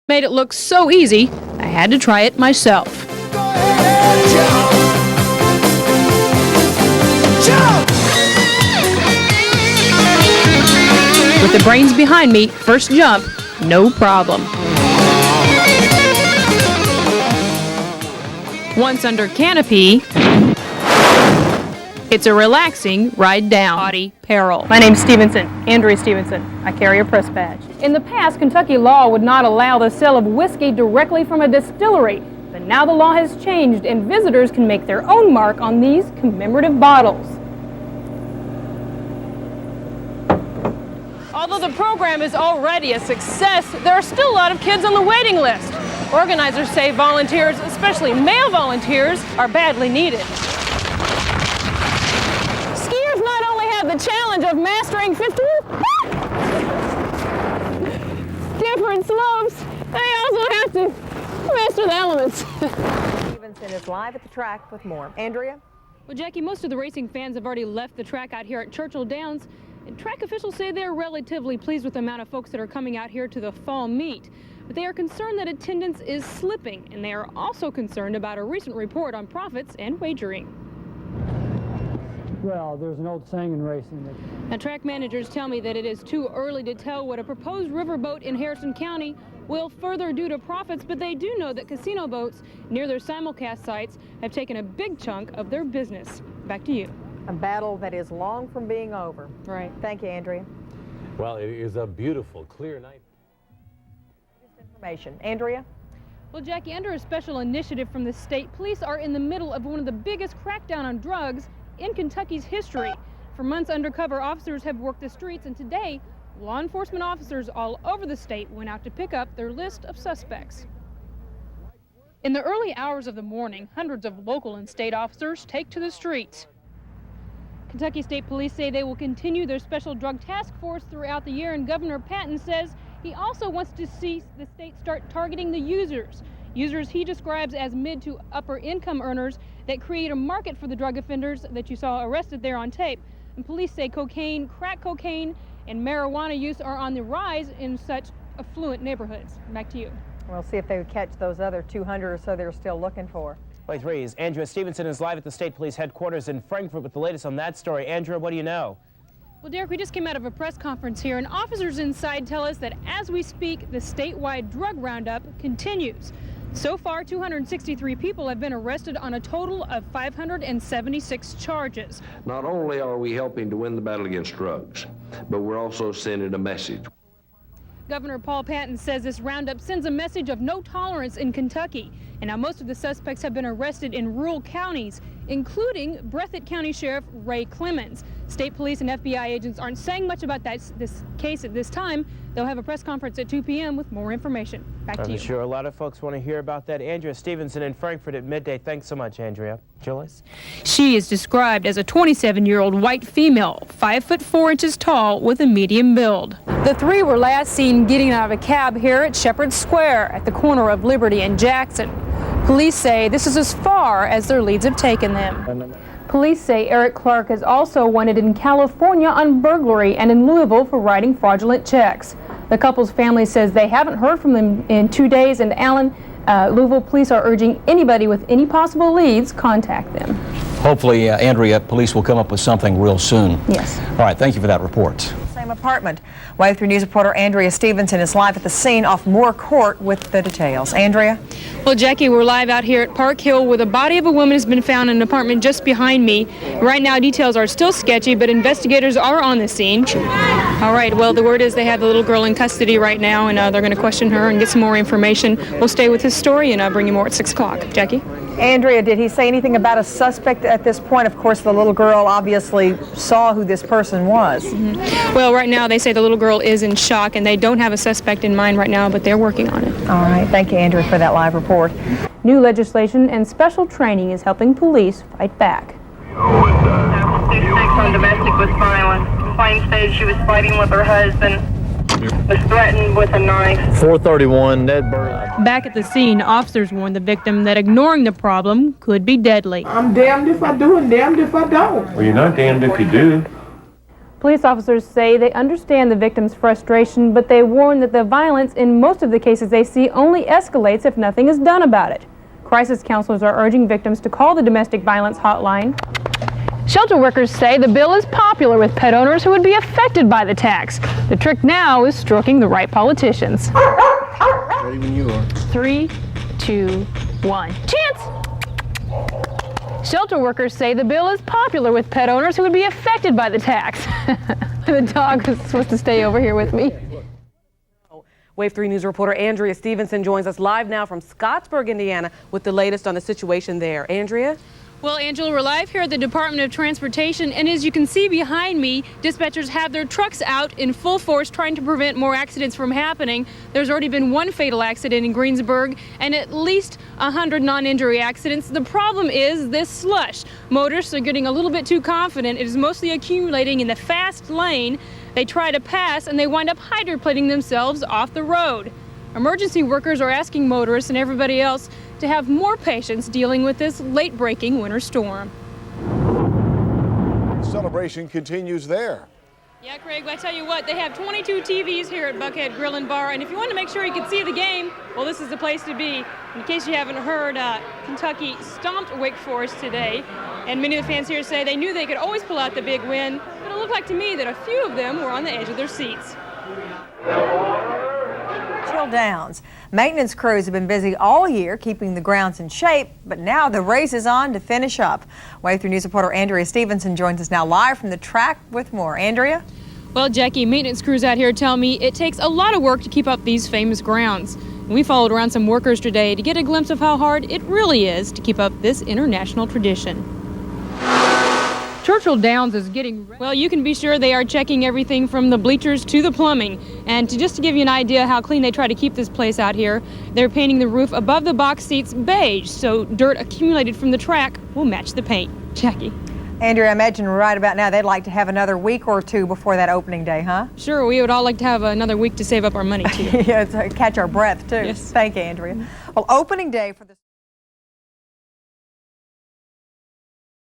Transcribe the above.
Made it look so easy, I had to try it myself. Go ahead, jump. With the brains behind me, first jump, no problem. Once under canopy, it's a relaxing ride down. Body peril. My name's Stevenson, Andrea Stevenson. I carry a press badge. In the past, Kentucky law would not allow the sale of whiskey directly from a distillery. But now the law has changed and visitors can make their own mark on these commemorative bottles. Although the program is already a success, there are still a lot of kids on the waiting list. Organizers say volunteers, especially male volunteers, are badly needed. Skiers not only have the challenge of mastering 50 different slopes, they also have to master the elements. Stevenson is live at the track with more. Andrea? Well, Jackie, most of the racing fans have already left the track out here at Churchill Downs. And track officials say they're relatively pleased with the amount of folks that are coming out here to the fall meet. But they are concerned that attendance is slipping, and they are also concerned about a recent report on profits and wagering. Well, there's an old saying in racing that... Now, track managers tell me that it is too early to tell what a proposed riverboat in Harrison County will further do to profits, but they do know that casino boats near their simulcast sites have taken a big chunk of their business. Back to you. A battle that is long from being over. Right. Thank you, Andrea. Well, it is a beautiful, clear night. Information. Andrea? Well, Jackie, under a special initiative from the state, police are in the middle of one of the biggest crackdown on drugs in Kentucky's history. For months, undercover officers have worked the streets, and today, law enforcement officers all over the state went out to pick up their list of suspects. In the early hours of the morning, hundreds of local and state officers take to the streets. Kentucky State Police say they will continue their special drug task force throughout the year, and Governor Patton says he also wants to see the state start targeting the users. Users he describes as mid to upper income earners that create a market for the drug offenders that you saw arrested there on tape. And police say cocaine, crack cocaine, and marijuana use are on the rise in such affluent neighborhoods. Back to you. We'll see if they would catch those other 200 or so they're still looking for. 23's Andrea Stevenson is live at the State Police headquarters in Frankfort with the latest on that story. Andrea, what do you know? Well, Derek, we just came out of a press conference here, and officers inside tell us that as we speak, the statewide drug roundup continues. So far, 263 people have been arrested on a total of 576 charges. Not only are we helping to win the battle against drugs, but we're also sending a message. Governor Paul Patton says this roundup sends a message of no tolerance in Kentucky. And now most of the suspects have been arrested in rural counties, including Breathitt County Sheriff Ray Clemens. State police and FBI agents aren't saying much about this case at this time. They'll have a press conference at 2 p.m. with more information. Back to you. I'm sure a lot of folks want to hear about that. Andrea Stevenson in Frankfort at midday. Thanks so much, Andrea. Julius? She is described as a 27-year-old white female, 5'4" tall, with a medium build. The three were last seen getting out of a cab here at Shepherd Square at the corner of Liberty and Jackson. Police say this is as far as their leads have taken them. Police say Eric Clark is also wanted in California on burglary and in Louisville for writing fraudulent checks. The couple's family says they haven't heard from them in 2 days, and Allen, Louisville police are urging anybody with any possible leads contact them. Hopefully, Andrea, police will come up with something real soon. Yes. All right, thank you for that report. Same apartment. Wave 3 News reporter Andrea Stevenson is live at the scene off Moore Court with the details. Andrea? Well, Jackie, we're live out here at Park Hill where the body of a woman has been found in an apartment just behind me. Right now, details are still sketchy, but investigators are on the scene. All right, well, the word is they have the little girl in custody right now, and they're going to question her and get some more information. We'll stay with this story and bring you more at 6 o'clock. Jackie? Andrea, did he say anything about a suspect at this point? Of course, the little girl obviously saw who this person was. Well, right now they say the little girl is in shock and they don't have a suspect in mind right now, but they're working on it. All right. Thank you, Andrea, for that live report. New legislation and special training is helping police fight back. 6 on domestic with violence. Complaint stated she was fighting with her husband. Was threatened with a knife. 431, Ned Burr. Back at the scene, officers warned the victim that ignoring the problem could be deadly. I'm damned if I do and damned if I don't. Well, you're not damned if you do. Police officers say they understand the victim's frustration, but they warn that the violence in most of the cases they see only escalates if nothing is done about it. Crisis counselors are urging victims to call the domestic violence hotline. Shelter workers say the bill is popular with pet owners who would be affected by the tax. The trick now is stroking the right politicians. Ready when you are. 3, 2, 1. Chance! Shelter workers say the bill is popular with pet owners who would be affected by the tax. The dog is supposed to stay over here with me. Wave 3 News reporter Andrea Stevenson joins us live now from Scottsburg, Indiana, with the latest on the situation there. Andrea? Well, Angela, we're live here at the Department of Transportation, and as you can see behind me, dispatchers have their trucks out in full force trying to prevent more accidents from happening. There's already been one fatal accident in Greensburg and at least 100 non-injury accidents. The problem is this slush. Motorists are getting a little bit too confident. It is mostly accumulating in the fast lane. They try to pass and they wind up hydroplaning themselves off the road. Emergency workers are asking motorists and everybody else to have more patience dealing with this late-breaking winter storm. Celebration continues there. Yeah, Craig, I tell you what, they have 22 TVs here at Buckhead Grill and Bar, and if you want to make sure you can see the game, well, this is the place to be. In case you haven't heard, Kentucky stomped Wake Forest today, and many of the fans here say they knew they could always pull out the big win, but it looked like to me that a few of them were on the edge of their seats. Downs. Maintenance crews have been busy all year keeping the grounds in shape, but now the race is on to finish up. Wave 3 News reporter Andrea Stevenson joins us now live from the track with more. Andrea? Well, Jackie, maintenance crews out here tell me it takes a lot of work to keep up these famous grounds. We followed around some workers today to get a glimpse of how hard it really is to keep up this international tradition. Churchill Downs is getting ready. Well, you can be sure they are checking everything from the bleachers to the plumbing. And just to give you an idea how clean they try to keep this place out here, they're painting the roof above the box seats beige, so dirt accumulated from the track will match the paint. Jackie. Andrea, I imagine right about now they'd like to have another week or two before that opening day, huh? Sure, we would all like to have another week to save up our money, too. Yeah, to catch our breath, too. Yes. Thank you, Andrea. Well, opening day for the